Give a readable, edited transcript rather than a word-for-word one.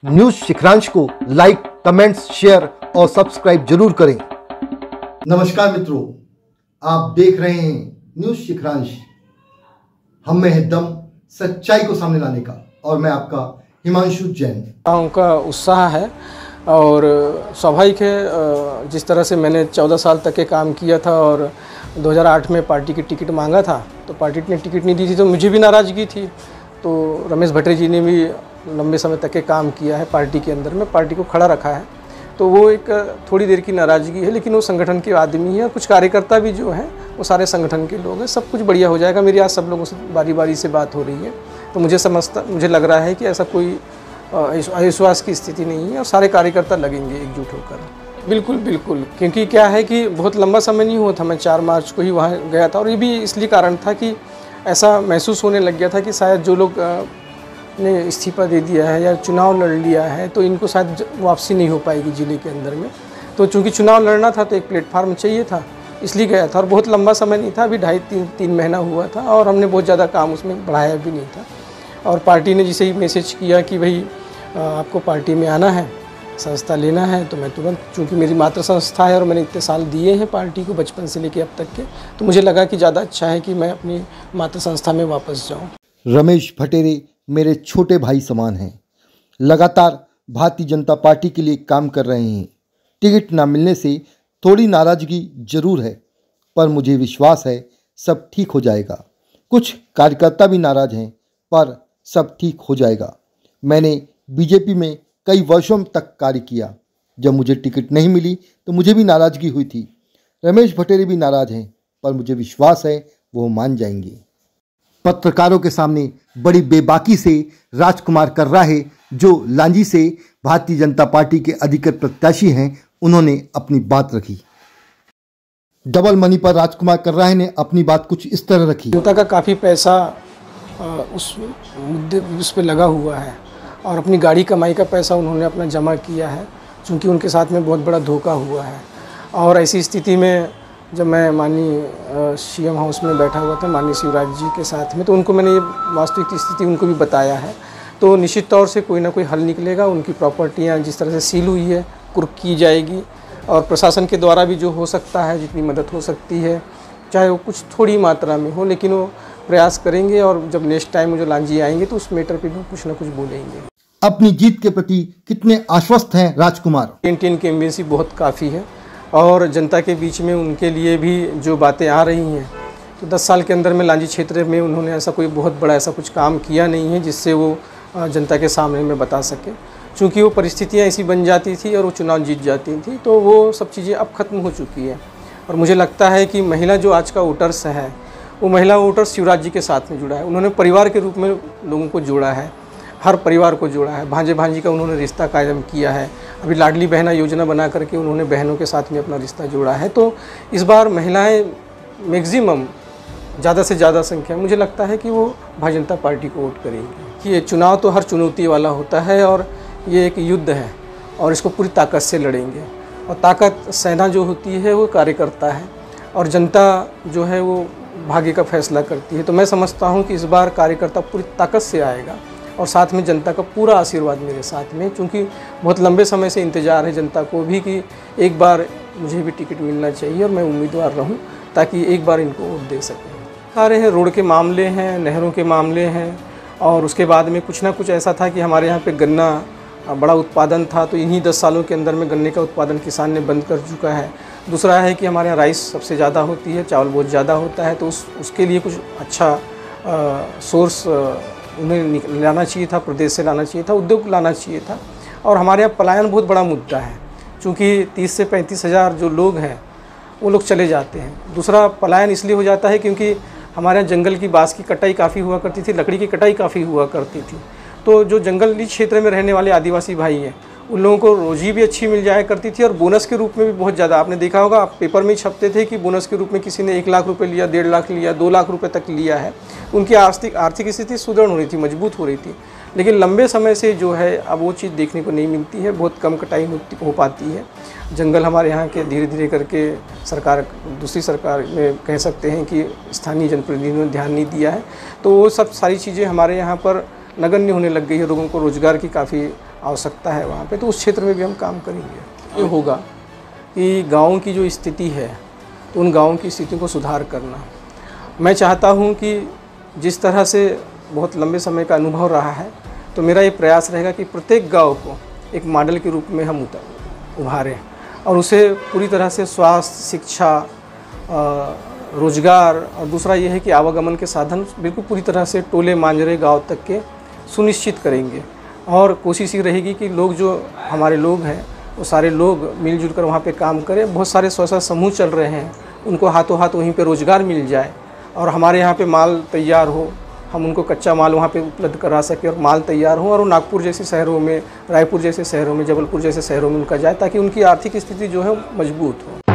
News शिखरांश को like, comments, share और subscribe जरूर करें। नमस्कार मित्रों, आप देख रहे हैं न्यूज शिखरांश। हम में है दम सच्चाई को सामने लाने का, और मैं आपका हिमांशु जैन। उनका उत्साह है और स्वाभाविक है। जिस तरह से मैंने 14 साल तक के काम किया था और 2008 में पार्टी की टिकट मांगा था, तो पार्टी ने टिकट नहीं दी थी, तो मुझे भी नाराज़गी थी। तो रमेश भट्टरी जी ने भी लंबे समय तक के काम किया है पार्टी के अंदर में, पार्टी को खड़ा रखा है। तो वो एक थोड़ी देर की नाराज़गी है, लेकिन वो संगठन के आदमी है। कुछ कार्यकर्ता भी जो हैं वो सारे संगठन के लोग हैं। सब कुछ बढ़िया हो जाएगा। मेरी आज सब लोगों से बारी बारी से बात हो रही है, तो मुझे लग रहा है कि ऐसा कोई अविश्वास की स्थिति नहीं है और सारे कार्यकर्ता लगेंगे एकजुट होकर। बिल्कुल बिल्कुल, क्योंकि क्या है कि बहुत लंबा समय नहीं हुआ था, मैं 4 मार्च को ही वहाँ गया था। और ये भी इसलिए कारण था कि ऐसा महसूस होने लग गया था कि शायद जो लोग ने इस्तीफा दे दिया है या चुनाव लड़ लिया है, तो इनको शायद वापसी नहीं हो पाएगी ज़िले के अंदर में। तो चूँकि चुनाव लड़ना था तो एक प्लेटफार्म चाहिए था, इसलिए गया था। और बहुत लंबा समय नहीं था, अभी 2.5-3 महीना हुआ था और हमने बहुत ज़्यादा काम उसमें बढ़ाया भी नहीं था। और पार्टी ने जिसे ही मैसेज किया कि भाई आपको पार्टी में आना है, संस्था लेना है, तो मैं तुरंत, चूँकि मेरी मातृ संस्था है और मैंने इतने साल दिए हैं पार्टी को बचपन से लेकर अब तक के, तो मुझे लगा कि ज़्यादा अच्छा है कि मैं अपनी मातृ संस्था में वापस जाऊँ। रमेश भट्टरी मेरे छोटे भाई समान हैं। लगातार भारतीय जनता पार्टी के लिए काम कर रहे हैं। टिकट ना मिलने से थोड़ी नाराज़गी जरूर है, पर मुझे विश्वास है सब ठीक हो जाएगा। कुछ कार्यकर्ता भी नाराज़ हैं, पर सब ठीक हो जाएगा। मैंने बीजेपी में कई वर्षों तक कार्य किया। जब मुझे टिकट नहीं मिली तो मुझे भी नाराज़गी हुई थी। रमेश भट्टरी भी नाराज़ हैं, पर मुझे विश्वास है वो मान जाएंगे। पत्रकारों के सामने बड़ी बेबाकी से राजकुमार कर्रा है, जो लांजी से भारतीय जनता पार्टी के अधिकृत प्रत्याशी हैं, उन्होंने अपनी बात रखी। डबल मनी पर राजकुमार कर्रा ने अपनी बात कुछ इस तरह रखी। जनता का काफ़ी पैसा उस मुद्दे उस पर लगा हुआ है और अपनी गाड़ी कमाई का पैसा उन्होंने अपना जमा किया है, क्योंकि उनके साथ में बहुत बड़ा धोखा हुआ है। और ऐसी स्थिति में जब मैं माननीय सीएम हाउस में बैठा हुआ था माननीय शिवराज जी के साथ में, तो उनको मैंने ये वास्तविक स्थिति उनको भी बताया है। तो निश्चित तौर से कोई ना कोई हल निकलेगा। उनकी प्रॉपर्टियाँ जिस तरह से सील हुई है, कुर्क की जाएगी और प्रशासन के द्वारा भी जो हो सकता है, जितनी मदद हो सकती है, चाहे वो कुछ थोड़ी मात्रा में हो, लेकिन वो प्रयास करेंगे। और जब नेक्स्ट टाइम जो लांजी आएंगे तो उस मैटर पे भी कुछ ना कुछ बोलेंगे। अपनी जीत के प्रति कितने आश्वस्त हैं राजकुमार? टेन की एम्बेसी बहुत काफ़ी है और जनता के बीच में उनके लिए भी जो बातें आ रही हैं, तो 10 साल के अंदर में लांजी क्षेत्र में उन्होंने ऐसा कोई बहुत बड़ा ऐसा कुछ काम किया नहीं है जिससे वो जनता के सामने में बता सके। चूँकि वो परिस्थितियाँ ऐसी बन जाती थी और वो चुनाव जीत जाती थी, तो वो सब चीज़ें अब ख़त्म हो चुकी है। और मुझे लगता है कि महिला जो आज का वोटर्स है, वो महिला वोटर्स शिवराज जी के साथ में जुड़ा है। उन्होंने परिवार के रूप में लोगों को जोड़ा है, हर परिवार को जोड़ा है। भांजे भांजी का उन्होंने रिश्ता कायम किया है। अभी लाडली बहना योजना बना करके उन्होंने बहनों के साथ में अपना रिश्ता जोड़ा है। तो इस बार महिलाएं मैक्सिमम ज़्यादा से ज़्यादा संख्या, मुझे लगता है कि वो भारतीय जनता पार्टी को वोट करेंगे। कि ये चुनाव तो हर चुनौती वाला होता है और ये एक युद्ध है और इसको पूरी ताकत से लड़ेंगे। और ताकत सेना जो होती है वो कार्यकर्ता है और जनता जो है वो भाग्य का फैसला करती है। तो मैं समझता हूँ कि इस बार कार्यकर्ता पूरी ताकत से आएगा और साथ में जनता का पूरा आशीर्वाद मेरे साथ में, क्योंकि बहुत लंबे समय से इंतज़ार है जनता को भी कि एक बार मुझे भी टिकट मिलना चाहिए और मैं उम्मीदवार रहूं ताकि एक बार इनको वोट दे सकें। सारे हैं, रोड के मामले हैं, नहरों के मामले हैं और उसके बाद में कुछ ना कुछ ऐसा था कि हमारे यहाँ पे गन्ना बड़ा उत्पादन था, तो इन्हीं 10 सालों के अंदर में गन्ने का उत्पादन किसान ने बंद कर चुका है। दूसरा है कि हमारे यहाँ राइस सबसे ज़्यादा होती है, चावल बहुत ज़्यादा होता है, तो उसके लिए कुछ अच्छा सोर्स उन्हें लाना चाहिए था, प्रदेश से लाना चाहिए था, उद्योग लाना चाहिए था। और हमारे यहाँ पलायन बहुत बड़ा मुद्दा है, क्योंकि 30 से 35 हज़ार जो लोग हैं वो लोग चले जाते हैं। दूसरा पलायन इसलिए हो जाता है क्योंकि हमारे यहाँ जंगल की बाँस की कटाई काफ़ी हुआ करती थी, लकड़ी की कटाई काफ़ी हुआ करती थी। तो जो जंगली क्षेत्र में रहने वाले आदिवासी भाई हैं, उन लोगों को रोजी भी अच्छी मिल जाया करती थी और बोनस के रूप में भी बहुत ज़्यादा, आपने देखा होगा, आप पेपर में ही छपते थे कि बोनस के रूप में किसी ने 1 लाख रुपए लिया, 1.5 लाख लिया, 2 लाख रुपए तक लिया है। उनकी आर्थिक स्थिति सुदृढ़ हो रही थी, मजबूत हो रही थी। लेकिन लंबे समय से जो है अब वो चीज़ देखने को नहीं मिलती है, बहुत कम कटाई हो पाती है। जंगल हमारे यहाँ के धीरे धीरे करके सरकार, दूसरी सरकार में कह सकते हैं कि स्थानीय जनप्रतिनिधियों ने ध्यान नहीं दिया है। तो वो सब सारी चीज़ें हमारे यहाँ पर नगण्य होने लग गई है, लोगों को रोज़गार की काफ़ी आवश्यकता है वहाँ पे, तो उस क्षेत्र में भी हम काम करेंगे। ये होगा कि गाँव की जो स्थिति है, तो उन गाँव की स्थिति को सुधार करना। मैं चाहता हूँ कि जिस तरह से बहुत लंबे समय का अनुभव रहा है, तो मेरा ये प्रयास रहेगा कि प्रत्येक गाँव को एक मॉडल के रूप में हम उभारें और उसे पूरी तरह से स्वास्थ्य, शिक्षा, रोजगार और दूसरा ये है कि आवागमन के साधन बिल्कुल पूरी तरह से टोले मांजरे गांव तक के सुनिश्चित करेंगे। और कोशिश ये रहेगी कि लोग जो हमारे लोग हैं वो सारे लोग मिलजुल कर वहाँ पे काम करें। बहुत सारे स्वसहायता समूह चल रहे हैं, उनको हाथों हाथ वहीं पे रोज़गार मिल जाए और हमारे यहाँ पे माल तैयार हो, हम उनको कच्चा माल वहाँ पे उपलब्ध करा सकें और माल तैयार हो और वो नागपुर जैसे शहरों में, रायपुर जैसे शहरों में, जबलपुर जैसे शहरों में उनका जाए, ताकि उनकी आर्थिक स्थिति जो है मजबूत हो।